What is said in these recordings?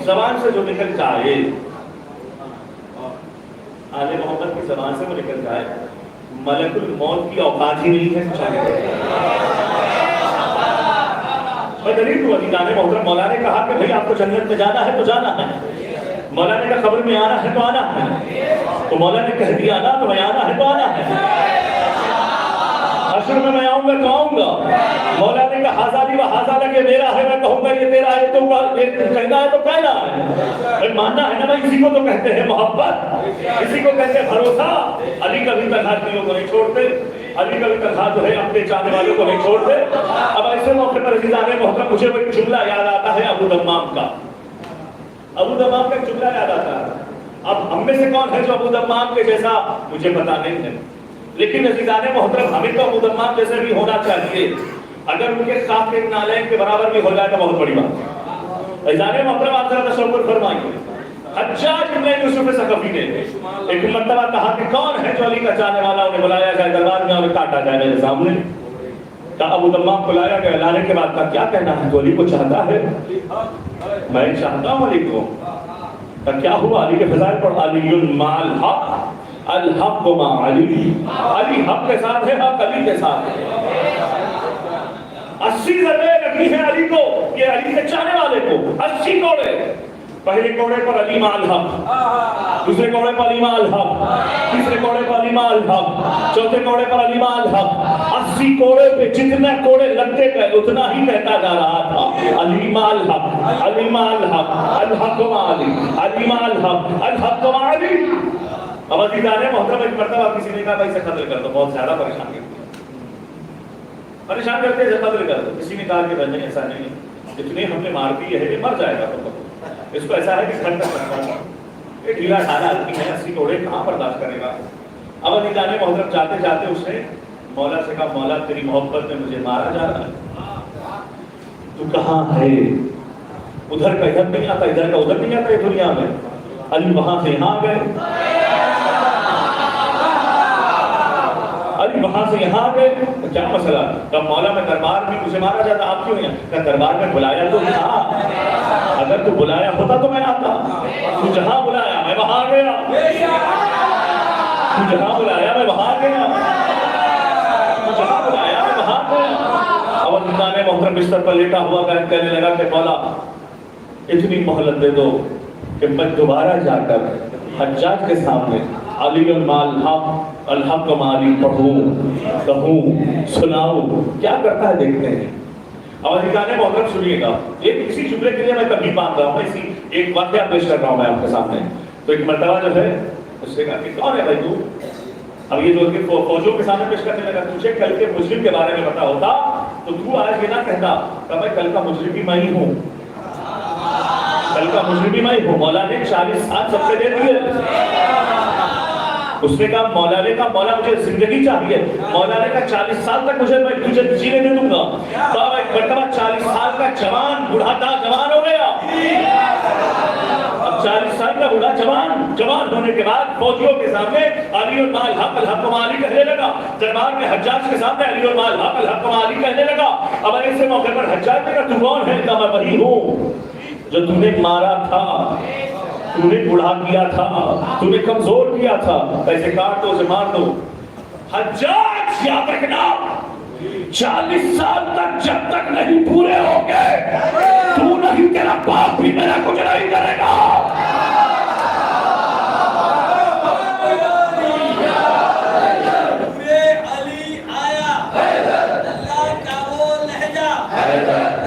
زبان سے جو نکل جائے، آل محمد کی زبان سے وہ نکل جائے، ملک الموت کی اوقات ہی نہیں ہے کچھ آگے بڑھنے۔ میں دلیل دوں عزیزان محترم، مولا نے کہا کہ بھئی آپ کو جنت میں جانا ہے تو جانا ہے، مولا نے کہا قبر میں آنا ہے تو آنا ہے، تو مولا نے کہہ دیا آنا تو میں آنا ہے تو آنا ہے، حشر میں آؤں گا تو آؤں گا، مولا نے کہا ہاذا لی و ہاذا لک، یہ میرا ہے میں کہوں گا یہ تیرا ہے، تو کہنا ہے تو کہنا ہے، بھئی ماننا ہے نا بھائی، اسی کو تو کہتے ہیں محبت، اسی کو کہتے ہیں بھروسہ۔ علی کبھی تنہا دلوں کو نہیں چھوڑتے، علی کبھی تنہا جو ہے اپنے چاہنے والوں کو نہیں چھوڑتے۔ اب ایسے موقع پر عزیزان محترم مجھے وہ ایک جملہ یاد آتا ہے ابو دمام کا، ابو دمام کا جملہ یاد آتا ہے۔ اب ہم میں سے کون ہے جو ابو دمام کے جیسا، مجھے پتا نہیں ہے، لیکن عزیزان محترم ہمیں تو ابو دمام جیسے بھی ہونا چاہیے، اگر ان کے خاک کے نالین کے برابر بھی ہو جائے تو بہت بڑی بات ہے۔ عزیزان محترم آپ ذرا تصور فرمائیے، حجاج بن یوسف ثقفی نے ایک مرتبہ کہا کہ کون ہے جو علی کا چاہنے والا، انہیں بلایا جائے دربار میں اور کاٹا جائے میرے سامنے۔ کہا ابو دمام کو لایا گیا، لانے کے بعد کہا کیا کہنا ہے، تو علی کو چاہتا ہے؟ میں چاہتا ہوں علی کو۔ کہا کیا ہوا؟ علی کے فضائل پر علی مع الحق، الحق مع علی، علی حق کے ساتھ ہے، حق علی کے ساتھ ہے۔ 80 ضربیں لگی ہیں علی کو، یہ علی کے چاہنے والے کو 80 کوڑے۔ پہلے کوڑے پر علی مع الحق، دوسرے کوڑے پر علی مع الحق، تیسرے کوڑے پر علی مع الحق، چوتھے کوڑے پر علی مع الحق۔ 80 کوڑے پہ جتنے کوڑے لگتے گئے اتنا ہی کہتا جا رہا تھا علی مع الحق، علی مع الحق، الحق مع علی، علی مع الحق، الحق مع علی۔ اب عزیزان محترم ایک مرتبہ کسی نے کہا بھائی سے قتل کر دو، بہت زیادہ پریشان کرتے ہیں قتل کر دو۔ کسی نے کہا کہ نہیں ایسا نہیں، جتنے ہم نے مار دی ہے یہ مر جائے گا، اس کو ایسا ہے کہ گھر تک رکھنا، ایک ڈھیلا ڈھالا آدمی ہے، 80 کوڑے کہاں برداشت کرے گا۔ اب عزیزان محترم جاتے جاتے اس نے مولا سے کہا مولا تیری محبت میں مجھے مارا جا رہا ہے، تو کہاں ہے؟ ادھر کا ادھر نہیں آتا، ادھر کا ادھر نہیں آتا، یہ دنیا میں۔ علی وہاں سے یہاں گئے، علی وہاں سے یہاں گئے، کیا مسئلہ؟ کہا مولا میں دربار میں مجھے مارا جاتا، آپ کیوں نہیں؟ کہا دربار میں بلایا تو تھا، اگر تو بلایا ہوتا تو میں آتا، تو جہاں بلایا میں وہاں گیا، تو جہاں بلایا میں وہاں گیا، تو جہاں بلایا میں وہاں گیا۔ اب عزیزان محترم بستر پر لیٹا ہوا کہنے لگا کہ مولا اتنی مہلت دے دو کہ میں دوبارہ جا کر حجاج کے سامنے علی مع الحق، الحق مع علی پڑھوں، کہوں، سناؤں، کیا کرتا ہے دیکھتے ہیں۔ اب عزیزان محترم سنیے گا، ایک اسی جملے کے لیے میں تبھی باندھ رہا ہوں، اسی ایک واقعہ پیش کر رہا ہوں میں آپ کے سامنے۔ تو ایک مرتبہ جو ہے اس نے کہا کہ کون ہے بھائی تو؟ اب یہ جو فوجوں کے سامنے پیش کرنے لگا، تجھے کل کے مجرم کے بارے میں پتا ہوتا تو تو آج یہ نہ کہتا کہ میں کل کا مجرم بھی میں ہی ہوں، کل کا مجرم بھی میں ہی ہوں۔ مولا نے 40 سال سب سے دے دیے۔ اس نے کہا مولا نے کہا مولا مجھے زندگی چاہیے، مولا نے کہا 40 سال تک مجھے میں تجھے جینے دے دوں گا۔ تو اب ایک مرتبہ 40 سال کا جوان بڑھاتا جوان ہو گیا، اب 40 سال کا بڑھا جوان ہونے کے بعد فوجیوں کے سامنے علی مع الحق، الحق مع علی کہنے لگا، دربار میں حجاج کے سامنے علی مع الحق، الحق مع علی کہنے لگا۔ اب ایسے موقع پر حجاج نے کہا تو کون ہے؟ کہا میں وہی ہوں جو تم نے مارا تھا، تو نے بڑھا کیا تھا، تو نے کمزور کیا تھا، ایسے کاٹ دو اسے مار دو۔ حجاج یاد رکھنا 40 سال تک جب تک نہیں پورے ہو گئے تو نہیں، تیرا باپ بھی میرا کچھ نہیں کرے گا۔ حیدر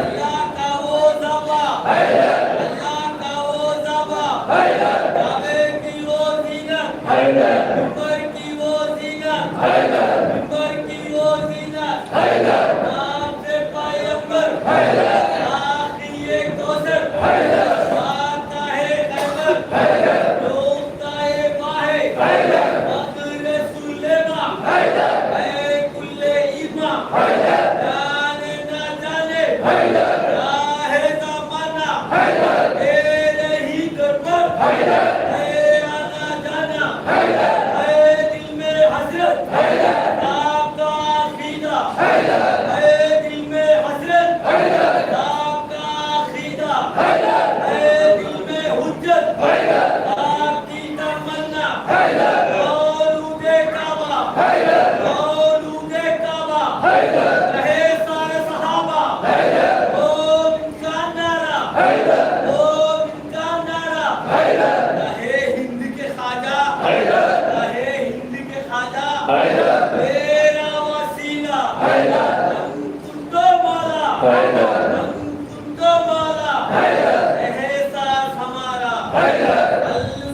حیدر